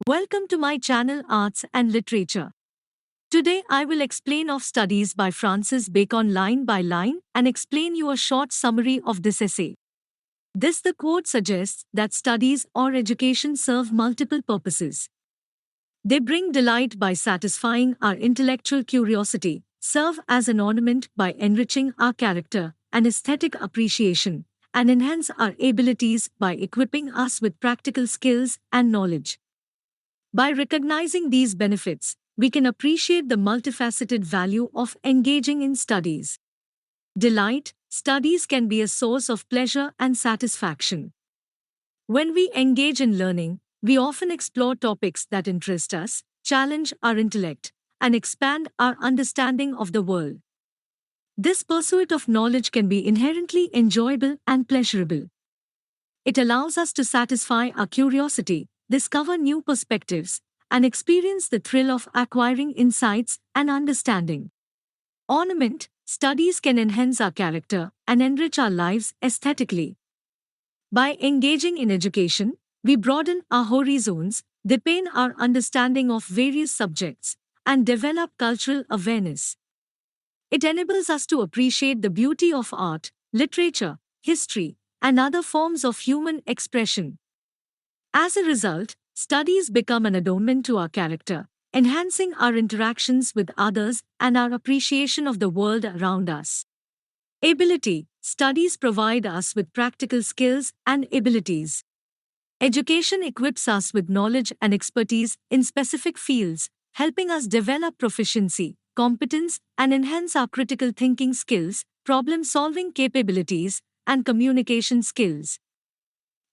Welcome to my channel Arts and Literature. Today I will explain of Studies by Francis Bacon line by line and explain you a short summary of this essay. The quote suggests that studies or education serve multiple purposes. They bring delight by satisfying our intellectual curiosity, serve as an ornament by enriching our character and aesthetic appreciation, and enhance our abilities by equipping us with practical skills and knowledge. By recognizing these benefits, we can appreciate the multifaceted value of engaging in studies. Delight, studies can be a source of pleasure and satisfaction. When we engage in learning, we often explore topics that interest us, challenge our intellect, and expand our understanding of the world. This pursuit of knowledge can be inherently enjoyable and pleasurable. It allows us to satisfy our curiosity, discover new perspectives, and experience the thrill of acquiring insights and understanding. Ornament, studies can enhance our character and enrich our lives aesthetically. By engaging in education, we broaden our horizons, deepen our understanding of various subjects, and develop cultural awareness. It enables us to appreciate the beauty of art, literature, history, and other forms of human expression. As a result, studies become an adornment to our character, enhancing our interactions with others and our appreciation of the world around us. Ability, studies provide us with practical skills and abilities. Education equips us with knowledge and expertise in specific fields, helping us develop proficiency, competence, and enhance our critical thinking skills, problem-solving capabilities, and communication skills.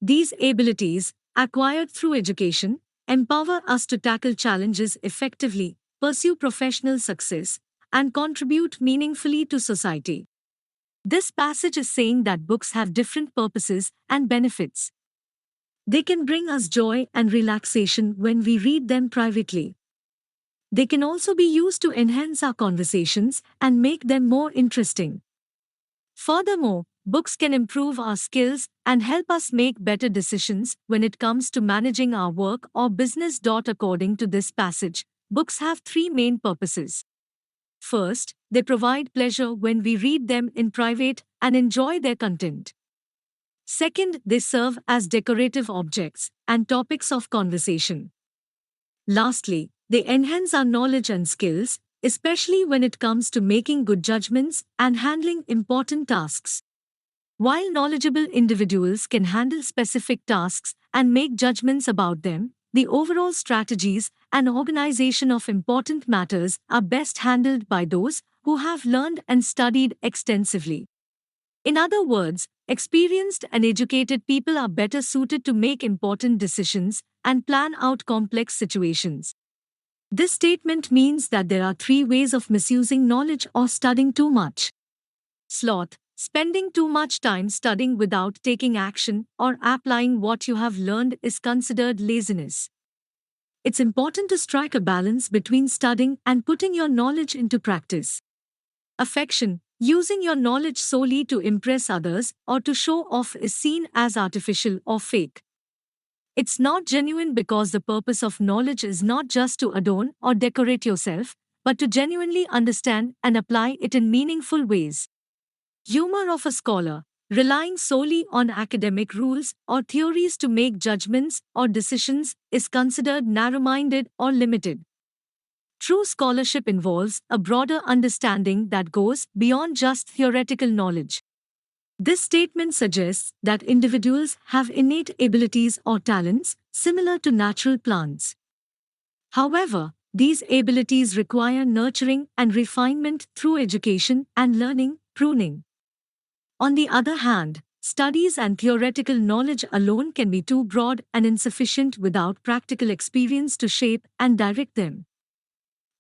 These abilities, acquired through education, empower us to tackle challenges effectively, pursue professional success, and contribute meaningfully to society. This passage is saying that books have different purposes and benefits. They can bring us joy and relaxation when we read them privately. They can also be used to enhance our conversations and make them more interesting. Furthermore, books can improve our skills and help us make better decisions when it comes to managing our work or business. According to this passage, books have three main purposes. First, they provide pleasure when we read them in private and enjoy their content. Second, they serve as decorative objects and topics of conversation. Lastly, they enhance our knowledge and skills, especially when it comes to making good judgments and handling important tasks. While knowledgeable individuals can handle specific tasks and make judgments about them, the overall strategies and organization of important matters are best handled by those who have learned and studied extensively. In other words, experienced and educated people are better suited to make important decisions and plan out complex situations. This statement means that there are three ways of misusing knowledge or studying too much. Sloth, spending too much time studying without taking action or applying what you have learned is considered laziness. It's important to strike a balance between studying and putting your knowledge into practice. Affection, using your knowledge solely to impress others or to show off is seen as artificial or fake. It's not genuine because the purpose of knowledge is not just to adorn or decorate yourself, but to genuinely understand and apply it in meaningful ways. Humor of a scholar, relying solely on academic rules or theories to make judgments or decisions, is considered narrow-minded or limited. True scholarship involves a broader understanding that goes beyond just theoretical knowledge. This statement suggests that individuals have innate abilities or talents similar to natural plants. However, these abilities require nurturing and refinement through education and learning, pruning. On the other hand, studies and theoretical knowledge alone can be too broad and insufficient without practical experience to shape and direct them.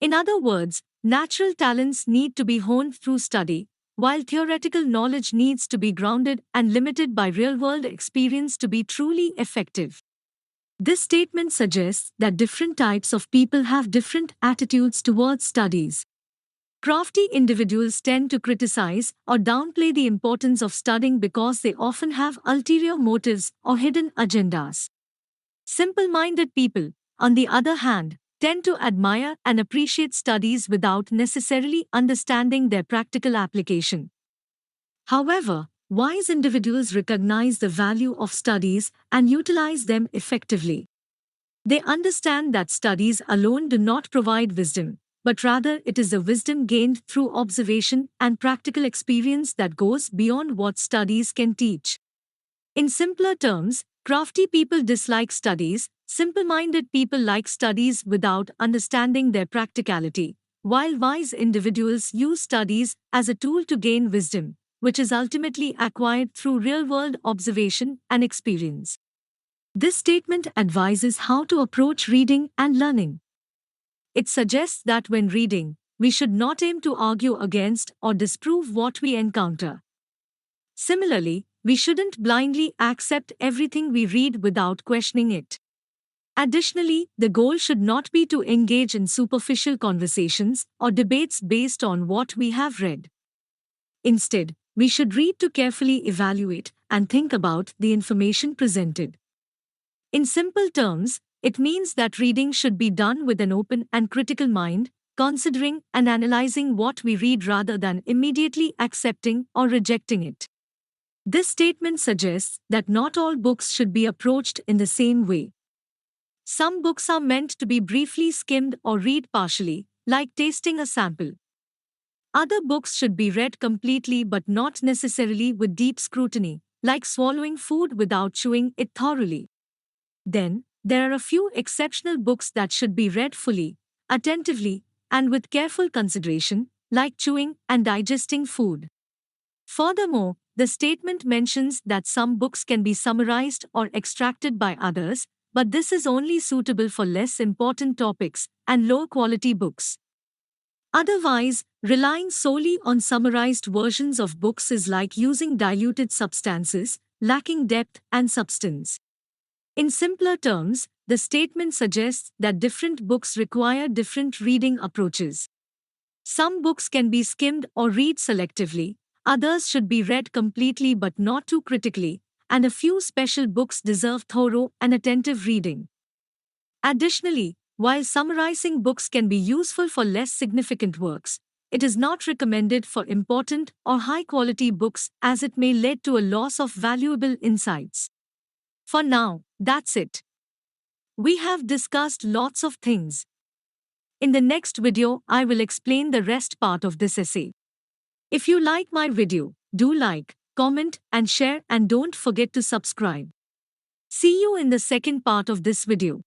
In other words, natural talents need to be honed through study, while theoretical knowledge needs to be grounded and limited by real-world experience to be truly effective. This statement suggests that different types of people have different attitudes towards studies. Crafty individuals tend to criticize or downplay the importance of studying because they often have ulterior motives or hidden agendas. Simple-minded people, on the other hand, tend to admire and appreciate studies without necessarily understanding their practical application. However, wise individuals recognize the value of studies and utilize them effectively. They understand that studies alone do not provide wisdom, but rather it is the wisdom gained through observation and practical experience that goes beyond what studies can teach. In simpler terms, crafty people dislike studies, simple minded people like studies without understanding their practicality, while wise individuals use studies as a tool to gain wisdom, which is ultimately acquired through real world observation and experience. This statement advises how to approach reading and learning. It suggests that when reading, we should not aim to argue against or disprove what we encounter. Similarly, we shouldn't blindly accept everything we read without questioning it. Additionally, the goal should not be to engage in superficial conversations or debates based on what we have read. Instead, we should read to carefully evaluate and think about the information presented. In simple terms, it means that reading should be done with an open and critical mind, considering and analyzing what we read rather than immediately accepting or rejecting it. This statement suggests that not all books should be approached in the same way. Some books are meant to be briefly skimmed or read partially, like tasting a sample. Other books should be read completely but not necessarily with deep scrutiny, like swallowing food without chewing it thoroughly. Then, there are a few exceptional books that should be read fully, attentively, and with careful consideration, like chewing and digesting food. Furthermore, the statement mentions that some books can be summarized or extracted by others, but this is only suitable for less important topics and low quality books. Otherwise, relying solely on summarized versions of books is like using diluted substances, lacking depth and substance. In simpler terms, the statement suggests that different books require different reading approaches. Some books can be skimmed or read selectively, others should be read completely but not too critically, and a few special books deserve thorough and attentive reading. Additionally, while summarizing books can be useful for less significant works, it is not recommended for important or high-quality books as it may lead to a loss of valuable insights. For now, that's it. We have discussed lots of things. In the next video, I will explain the rest part of this essay. If you like my video, do like, comment, and share, and don't forget to subscribe. See you in the second part of this video.